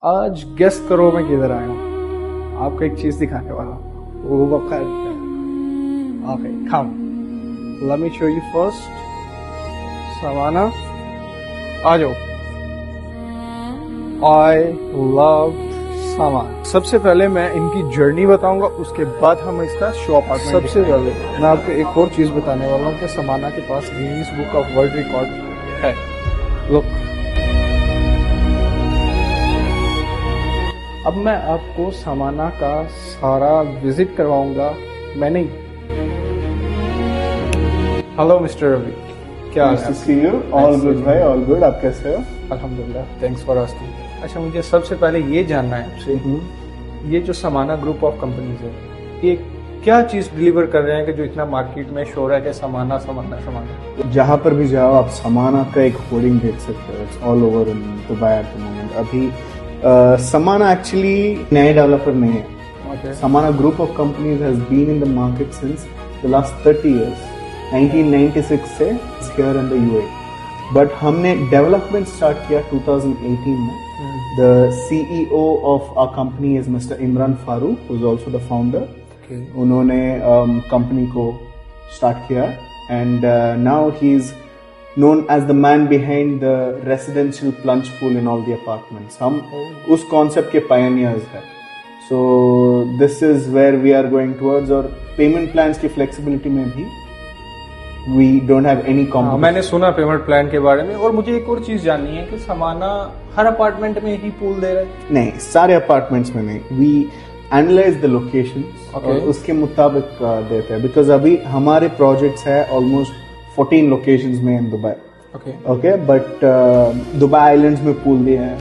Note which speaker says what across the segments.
Speaker 1: आज गेस करो मैं किधर आया हूँ। आपको एक चीज दिखाने वाला हूँ। Okay, come. Let me show you first. Savannah, आ जाओ। I love Savannah. सबसे पहले मैं इनकी जर्नी बताऊंगा, उसके बाद हम इसका शो अपार्टमेंट। सबसे पहले मैं आपको एक और चीज बताने वाला हूँ कि समाना के पास Guinness book of world record है। लुक, अब मैं आपको समाना का सारा विजिट करवाऊंगा। मैं नहीं। हेलो मिस्टर रवि, क्या हाल है?
Speaker 2: सी यू। ऑल गुड भाई, ऑल गुड। आप कैसे हो?
Speaker 1: अल्हम्दुलिल्लाह, थैंक्स फॉर आस्किंग। अच्छा, मुझे सबसे पहले ये जानना है आपसे, ये जो समाना ग्रुप ऑफ कंपनीज है, ये क्या चीज डिलीवर कर रहे हैं कि जो इतना मार्केट में शोर है कि समाना समाना समाना?
Speaker 2: जहाँ पर भी जाओ आप समाना का एक होर्डिंग देख सकते हो। It's all over in Dubai at the moment. अभी समाना एक्चुअली नए डेवलपर नहीं है। Samana group of companies has been in the market since the last 30 years. 1996 से it's here in the UAE. But हमने development start किया 2018 में. The CEO of our company is Mr. Imran Farooq, who is also the founder.
Speaker 1: Okay.
Speaker 2: उन्होंने company को start किया and now he is known as the man behind the residential plunge pool in all the apartments. हम उस concept के pioneers हैं. So this is where we are going towards. और payment plans की flexibility में भी we don't have any competition.
Speaker 1: मैंने सुना पेमेंट प्लान के बारे में। और मुझे एक और चीज जाननी है कि समाना हर अपार्टमेंट में ही पूल दे रहा है?
Speaker 2: नहीं, सारे अपार्टमेंट्स में नहीं। We analyze the locations और उसके मुताबिक देते हैं। Because अभी हमारे प्रोजेक्ट्स है almost 14 locations में in Dubai. Okay, but Dubai islands में पूल दिया है,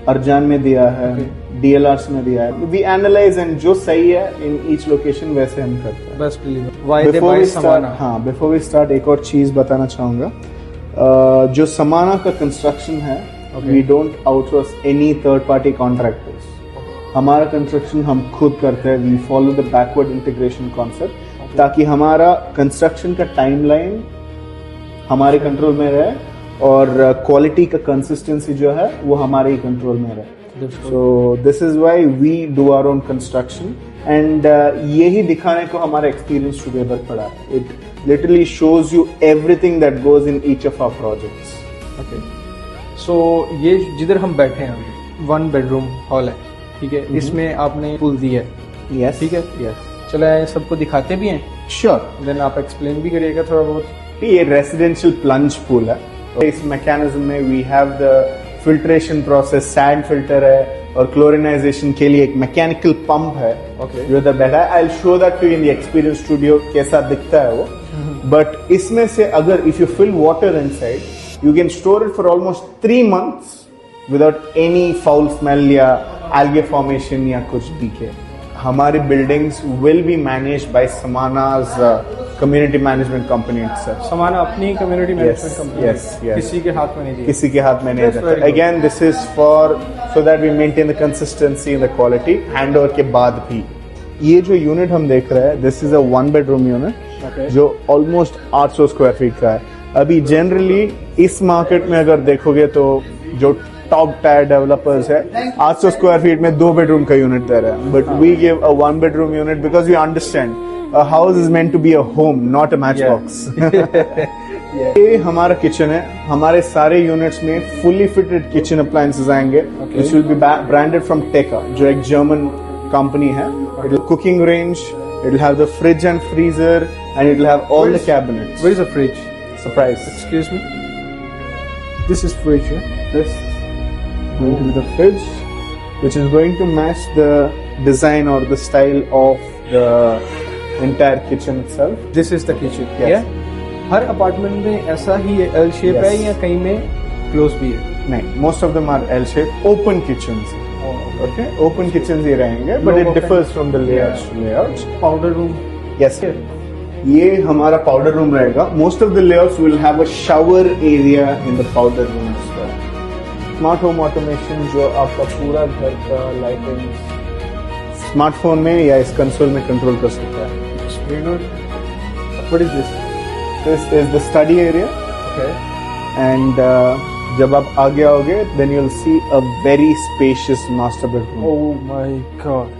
Speaker 2: अर्जान में दिया है, DLRs में दिया है। We analyze and जो सही है in each location वैसे हम करते हैं।
Speaker 1: बस why they buy समाना?
Speaker 2: हाँ, before we start एक और चीज बताना चाहूँगा। जो समाना का कंस्ट्रक्शन है, we don't outsource any third party contractors. हमारा कंस्ट्रक्शन हम खुद करते हैं। We follow the backward integration concept ताकि हमारा कंस्ट्रक्शन का टाइमलाइन हमारे कंट्रोल में रहे और क्वालिटी का कंसिस्टेंसी जो है वो हमारे ही कंट्रोल में रहे। So this is why we do our own construction and यही दिखाने को हमारा एक्सपीरियंस टुगेदर पड़ा है। It literally shows you everything that goes in each of our projects.
Speaker 1: Okay, so ये जिधर हम बैठे हैं अभी 1 बेडरूम हॉल है, ठीक है? इसमें आपने पूल दिया है?
Speaker 2: यस,
Speaker 1: ठीक है।
Speaker 2: यस,
Speaker 1: चलो सबको दिखाते भी हैं।
Speaker 2: श्योर।
Speaker 1: देन आप एक्सप्लेन भी करिएगा थोड़ा बहुत।
Speaker 2: ये रेसिडेंशियल प्लंज पूल है। इस मैकेनिज्म में we have the filtration process, sand filter है और क्लोरिनाइजेशन के लिए एक मैकेनिकल पंप है जो इधर बैठा है। I will show that to in the experience studio कैसा दिखता है वो। बट इसमें से अगर if you fill water inside, you can store it for almost 3 months without any foul smell या algae फॉर्मेशन या कुछ दिखे। हमारी buildings will be managed by Samana's community management company itself.
Speaker 1: Samana अपनी community management company?
Speaker 2: Yes, yes.
Speaker 1: किसी के हाथ में नहीं दी?
Speaker 2: किसी के हाथ में नहीं जाता। Again this is for so that we maintain the consistency in the quality handover के बाद भी। ये जो यूनिट हम देख रहे हैं, this is a 1 bedroom unit जो ऑलमोस्ट 800 स्क्वायर फीट का है। अभी जनरली इस मार्केट में अगर देखोगे तो जो टॉप टायर डेवलपर्स है 800 स्क्वायर फीट में 2 bedroom का यूनिट दे रहे हैं। But we give a 1 bedroom unit because we understand a house is meant to be a home, not a matchbox. ये हमारा किचन है। हमारे सारे यूनिट्स में फुली फिटेड किचन अप्लायंसेस आएंगे which will be branded from Teka, जो एक German company है। It will cooking range, it will have the fridge and freezer, and it will have all the cabinets.
Speaker 1: Where is the fridge?
Speaker 2: Surprise.
Speaker 1: Excuse me. This is fridge.
Speaker 2: This going to be the fridge, which is going to match the design or the style of the entire kitchen itself.
Speaker 1: This is the kitchen.
Speaker 2: Yes.
Speaker 1: Yeah? Her apartment में ऐसा ही L shape है या कहीं में close भी है?
Speaker 2: नहीं, most of them are L shape, open kitchens. Okay, open kitchens ही रहेंगे, but it differs from the layouts to layouts.
Speaker 1: Powder room.
Speaker 2: Yes, ये हमारा powder room रहेगा. Most of the layouts will have a shower area in the powder room as well. Smart home automation जो आपका पूरा घर का lighting smartphone में या इस कंसोल में कंट्रोल कर सकता है।
Speaker 1: What is this?
Speaker 2: This is the study area.
Speaker 1: Okay.
Speaker 2: And जब आप आगे आओगे then you'll see a very spacious master bedroom.
Speaker 1: Oh my god.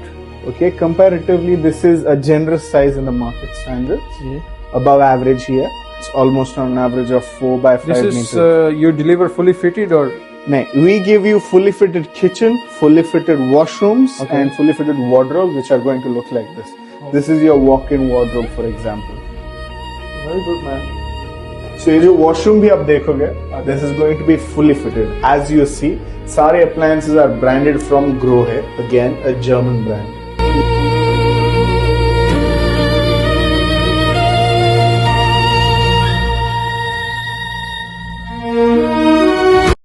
Speaker 2: Okay, comparatively this is a generous size in the market standards.
Speaker 1: Yeah.
Speaker 2: Above average here. It's almost on an average of 4 by 5
Speaker 1: This is
Speaker 2: meters.
Speaker 1: you deliver fully fitted or
Speaker 2: No, we give you fully fitted kitchen, fully fitted washrooms,
Speaker 1: Okay.
Speaker 2: and fully fitted wardrobes, which are going to look like this. This is your walk-in wardrobe, for example.
Speaker 1: very good man.
Speaker 2: So ये जो washroom भी आप देखोगे, this is going to be fully fitted. As you see, सारे appliances are branded from Grohe, again a German brand.